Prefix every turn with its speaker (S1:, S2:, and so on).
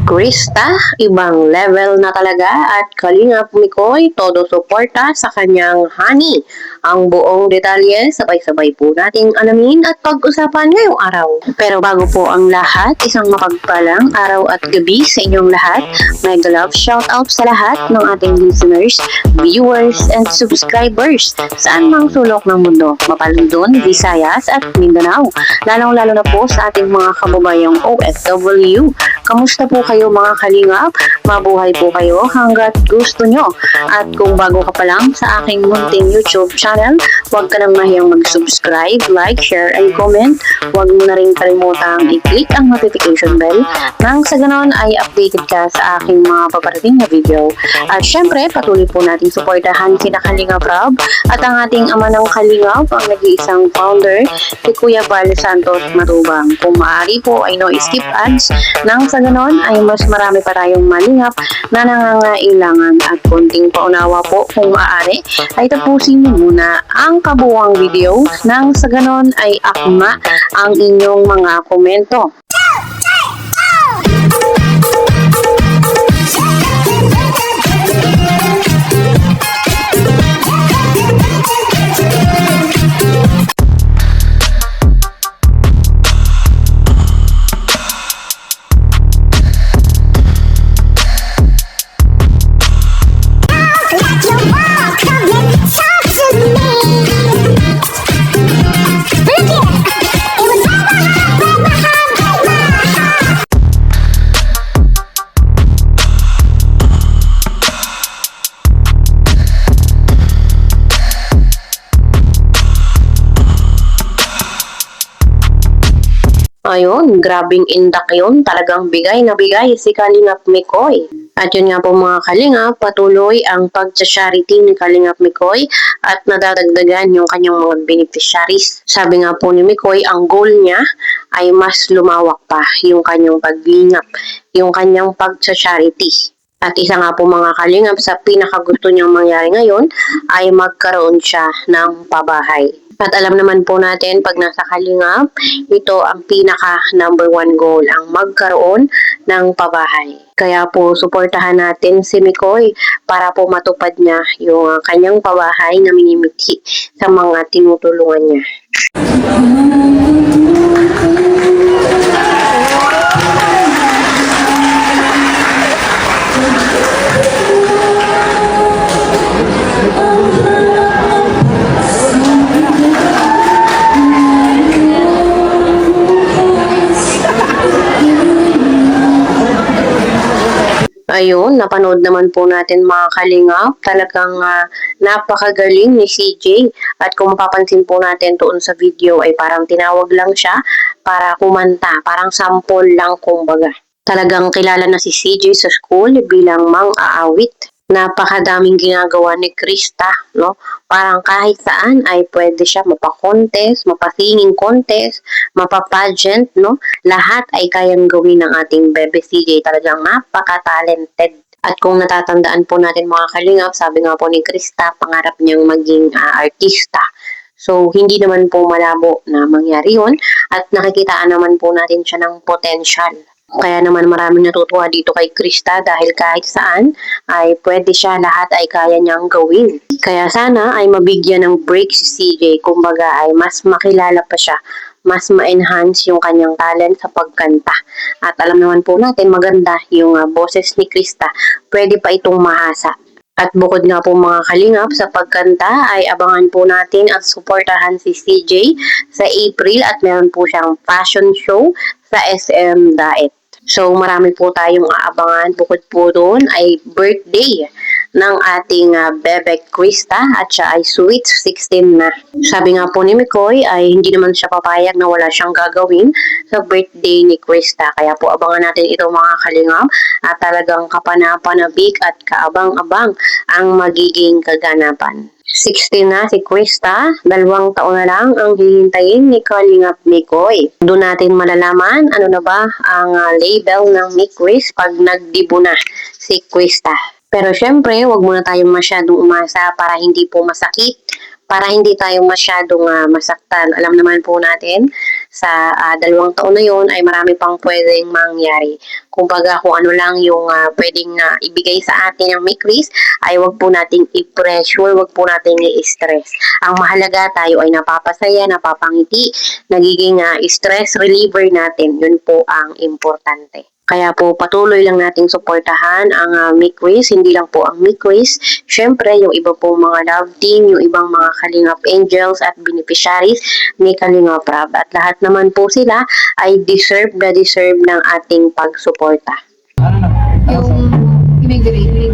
S1: Krista, ibang level na talaga at Kalingap Mikoy, todo suporta sa kanyang honey. Ang buong detalye, sabay-sabay po nating alamin at pag-usapan ngayong araw. Pero bago po ang lahat, isang mapagpalang araw at gabi sa inyong lahat. Mega love shoutout sa lahat ng ating listeners, viewers, and subscribers saan mang sulok ng mundo, Mapalundon, Visayas at Mindanao. Lalong-lalo na po sa ating mga kababayang OFW. Kamusta po kayo mga kalingap? Mabuhay po kayo hanggat gusto nyo. At kung bago ka pa lang sa aking munting YouTube channel, huwag ka nang mahiyang mag-subscribe, like, share, and comment. Huwag mo na rin kalimutang i-click ang notification bell nang sa ganon ay updated ka sa aking mga paparating na video. At syempre, patuloy po nating suportahan sina Kalingap Rob at ang ating ama ng Kalingap, ang nag-iisang founder, si Kuya Val Santos Matubang. Kung maaari po ay no skip ads nang sa ganon ay mas marami pa tayong malingap na nangangailangan at konting paunawa po kung maaari ay tapusin niyo muna ang kabuuang video nang sa ganon ay akma ang inyong mga komento. Ayun, grabing indak yun. Talagang bigay na bigay si Kalingap Mikoy. At yun nga po mga Kalingap, patuloy ang pag-charity ni Kalingap Mikoy at nadadagdagan yung kanyang mga beneficiaries. Sabi nga po ni Mikoy, ang goal niya ay mas lumawak pa yung kanyang paglingap, yung kanyang pag-charity. At isa nga po mga Kalingap, sa pinakagusto niyang mangyari ngayon ay magkaroon siya ng pabahay. At alam naman po natin, pag nasa Kalingap, ito ang pinaka number one goal, ang magkaroon ng pabahay. Kaya po, suportahan natin si Mikoy para po matupad niya yung kanyang pabahay na minimithi sa mga tinutulungan niya. Ayun, napanood naman po natin mga Kalingap. Talagang napakagaling ni CJ. At kung mapapansin po natin doon sa video ay parang tinawag lang siya para kumanta. Parang sample lang kumbaga. Talagang kilala na si CJ sa school bilang mang-aawit. Napakadaming ginagawa ni Krista, no? Parang kahit saan ay pwede siya mapa-contest, mapa-singing contest, mapa-pageant, no? Lahat ay kayang gawin ng ating bebe CJ. Talagang napaka-talented. At kung natatandaan po natin mga Kalingap, sabi nga po ni Krista, pangarap niyang maging artista. So, hindi naman po malabo na mangyari yun at nakikitaan naman po natin siya ng potential. Kaya naman maraming natutuwa dito kay Krista dahil kahit saan ay pwede siya, lahat ay kaya niyang gawin. Kaya sana ay mabigyan ng break si CJ, kumbaga ay mas makilala pa siya, mas ma-enhance yung kanyang talent sa pagkanta. At alam naman po natin maganda yung boses ni Krista, pwede pa itong mahasa. At bukod nga po mga Kalingap sa pagkanta ay abangan po natin at suportahan si CJ sa April at meron po siyang fashion show sa SM Daet. So marami po tayong aabangan. Bukod po doon ay birthday ng ating bebe Krista at siya ay sweet 16 na. Sabi nga po ni Mikoy ay hindi naman siya papayag na wala siyang gagawin sa birthday ni Krista. Kaya po abangan natin ito mga Kalingap at talagang kapanapanabik at kaabang-abang ang magiging kaganapan. 16 na si Krista, 2 taon na lang ang hihintayin ni Kalingap Mikoy. Doon natin malalaman ano na ba ang label ng ni Chris pag nagdibo na si Krista. Pero syempre, wag muna tayong masyadong umasa para hindi po masakit, para hindi tayo masyadong masaktan. Alam naman po natin, sa 2 taon na yon ay marami pang pwedeng mangyari. Kumbaga kung ano lang yung pwedeng na ibigay sa atin ng may quiz ay wag po nating i-pressure, wag po nating i-stress. Ang mahalaga tayo ay napapasaya, napapangiti, nagiging stress reliever natin. Yun po ang importante. Kaya po patuloy lang nating suportahan ang Make Quiz, hindi lang po ang Make Quiz. Siyempre, yung iba pong mga love team, yung ibang mga Kalingap Angels at beneficiaries ni Kalingap Rab. At lahat naman po sila ay deserve ng ating pagsuporta.
S2: Yung immigrate.